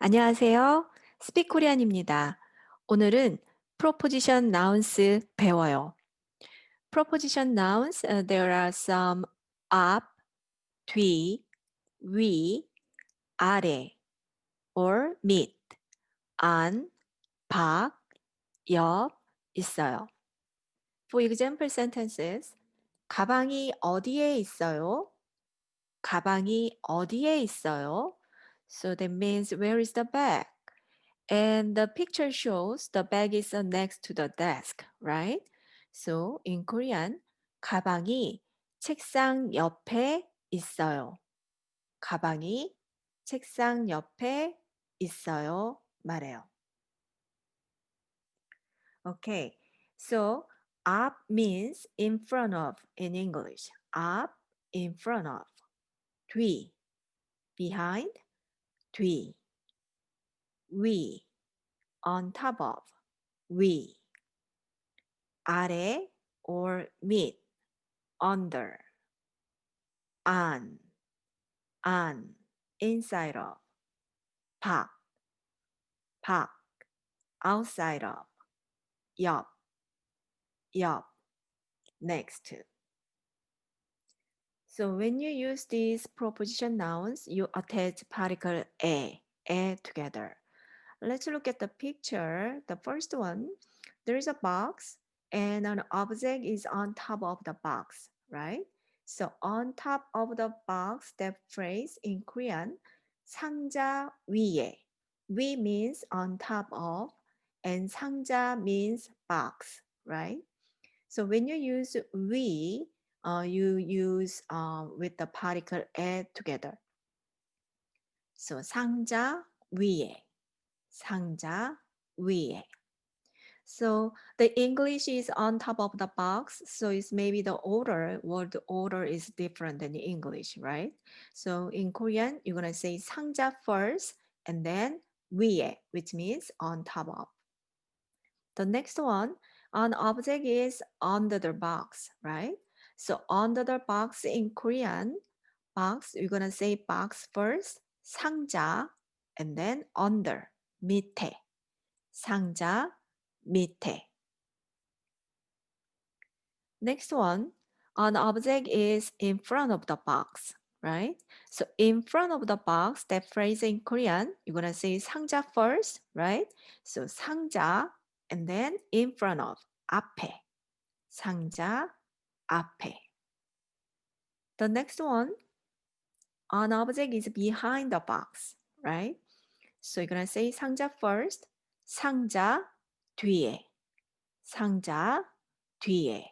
안녕하세요. 스피코리안입니다. 오늘은 proposition nouns 배워요. proposition nouns, there are some up, 뒤, 위, 아래, or 밑, 안, 밖, 옆 있어요. For example sentences, 가방이 어디에 있어요? 가방이 어디에 있어요? So that means where is the bag? And the picture shows the bag is next to the desk, right? So in Korean, 가방이 책상 옆에 있어요. 가방이 책상 옆에 있어요. 말해요. Okay, so up means in front of in English. Up, in front of. 뒤, behind, 뒤. 위, on top of. 위. 아래 or 밑, under. 안, inside of. 밖, outside of. 옆, next to. So when you use these proposition nouns, you attach particle 에 together. Let's look at the picture. The first one, there is a box and an object is on top of the box, right? So on top of the box, that phrase in Korean, 상자 위에. 위 means on top of and 상자 means box, right? So when you use 위, you use with the particle 에 together. So 상자 위에. 상자 위에. So the English is on top of the box, so it's maybe the order, word order is different than the English, right? So in Korean, you're gonna say 상자 first and then 위에, which means on top of. The next one, an object is under the box, right? So under the box in Korean, box, you're gonna say box first, 상자, and then under, 밑에. 상자 밑에. Next one, an object is in front of the box, right? So in front of the box, that phrase in Korean, you're gonna say 상자 first, right? So 상자 and then in front of, 앞에. 상자 앞에. The next one, an object is behind the box, right? So you're gonna say 상자 first, 상자 뒤에. 상자 뒤에.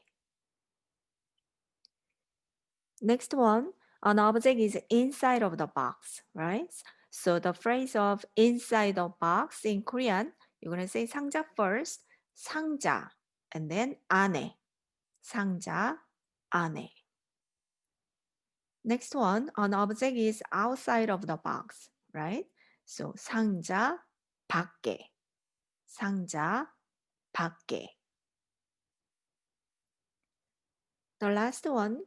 Next one, an object is inside of the box, right? So the phrase of inside the box in Korean, you're going to say 상자 first, 상자, and then 안에, 상자 안에. Next one, an object is outside of the box, right? So 상자 밖에, 상자 밖에. The last one,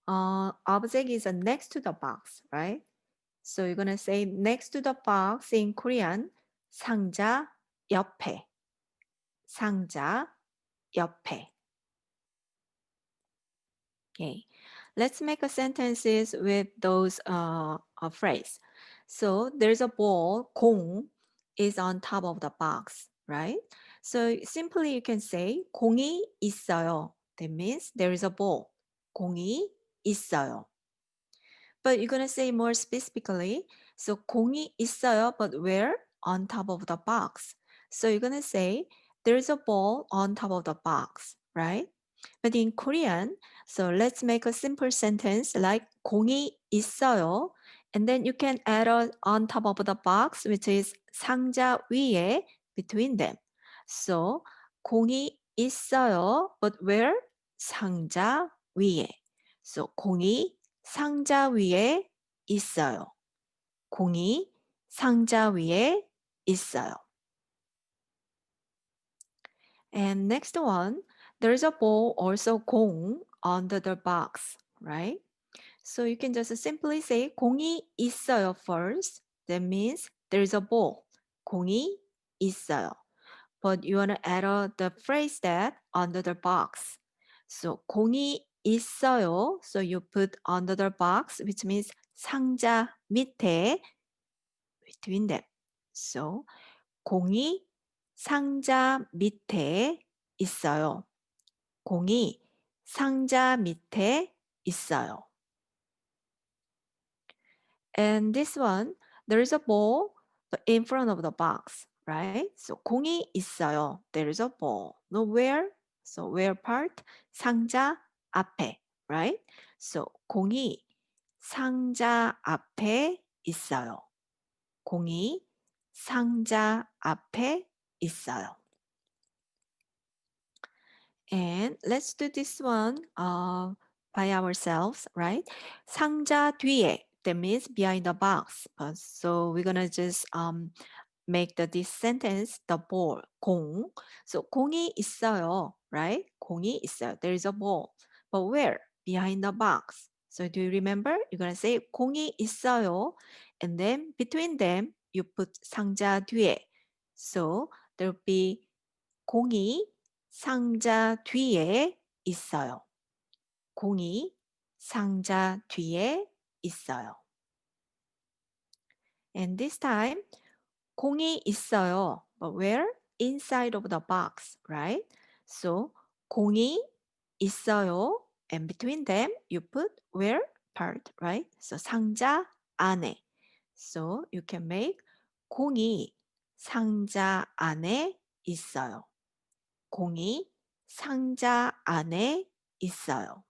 object is next to the box, right? So you're gonna say next to the box in Korean, 상자 옆에, 상자 옆에. Okay, let's make a sentences with those phrase. So there's a ball, 공 is on top of the box, right? So simply you can say 공이 있어요. That means there is a ball. 공이 있어요. But you're gonna say more specifically. So 공이 있어요, but where? On top of the box. So you're gonna say there's a ball on top of the box, right? But in Korean, so let's make a simple sentence like 공이 있어요. And then you can add on top of the box, which is 상자 위에 between them. So 공이 있어요, but where? 상자 위에. So 공이 상자 위에 있어요. 공이 상자 위에 있어요. And next one, there's a ball, also 공, under the box, right? So you can just simply say 공이 있어요 first. That means There is a ball. 공이 있어요. But you want to add the phrase that under the box. So 공이 있어요. So you put under the box, which means 상자 밑에 between them. So 공이 상자 밑에 있어요. 공이 상자 밑에 있어요. And this one, there is a ball in front of the box, right? So 공이 있어요. There is a ball. No where? So where part? 상자 앞에, right? So 공이 상자 앞에 있어요. 공이 상자 앞에 있어요. And let's do this one by ourselves, right? 상자 뒤에, that means behind the box. So we're gonna just make this sentence the ball, 공. So 공이 있어요, right? 공이 있어요. There is a ball. But where? Behind the box. So do you remember? You're gonna say 공이 있어요. And then between them, you put 상자 뒤에. So there will be 공이 상자 뒤에 있어요. 공이 상자 뒤에 있어요. And this time, 공이 있어요. But where? Inside of the box, right? So, 공이 있어요. And between them, you put where part, right? So, 상자 안에. So, you can make 공이 상자 안에 있어요. 공이 상자 안에 있어요.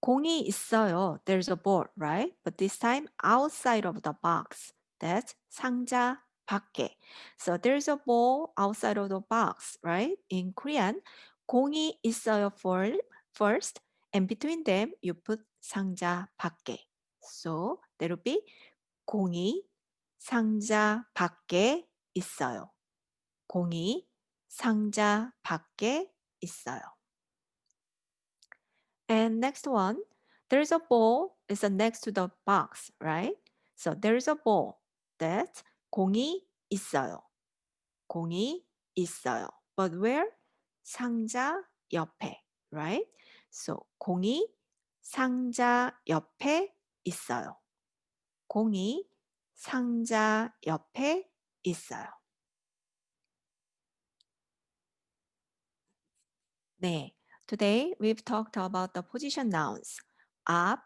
공이 있어요. There's a ball, right? But this time outside of the box. That's 상자 밖에. So there's a ball outside of the box, right? In Korean, 공이 있어요 for first, and between them you put 상자 밖에. So there will be 공이 상자 밖에 있어요. 공이 상자 밖에 있어요. And next one, there's a ball is next to the box, right? So there's a ball that 공이 있어요. 공이 있어요. But where? 상자 옆에, right? So 공이 상자 옆에 있어요. 공이 상자 옆에 있어요. 네. Today we've talked about the position nouns. 앞,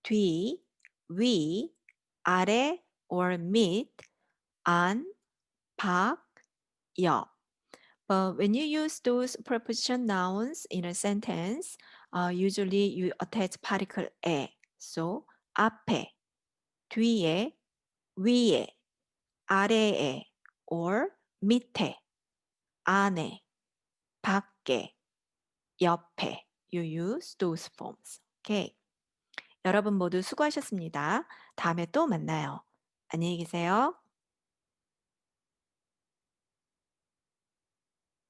뒤, 위, 아래 or 밑, 안, 밖, 옆. But when you use those preposition nouns in a sentence, usually you attach particle 에. So 앞에, 뒤에, 위에, 아래에, or 밑에, 안에, 밖에, 옆에. You use those forms. Okay. 여러분 모두 수고하셨습니다. 다음에 또 만나요. 안녕히 계세요.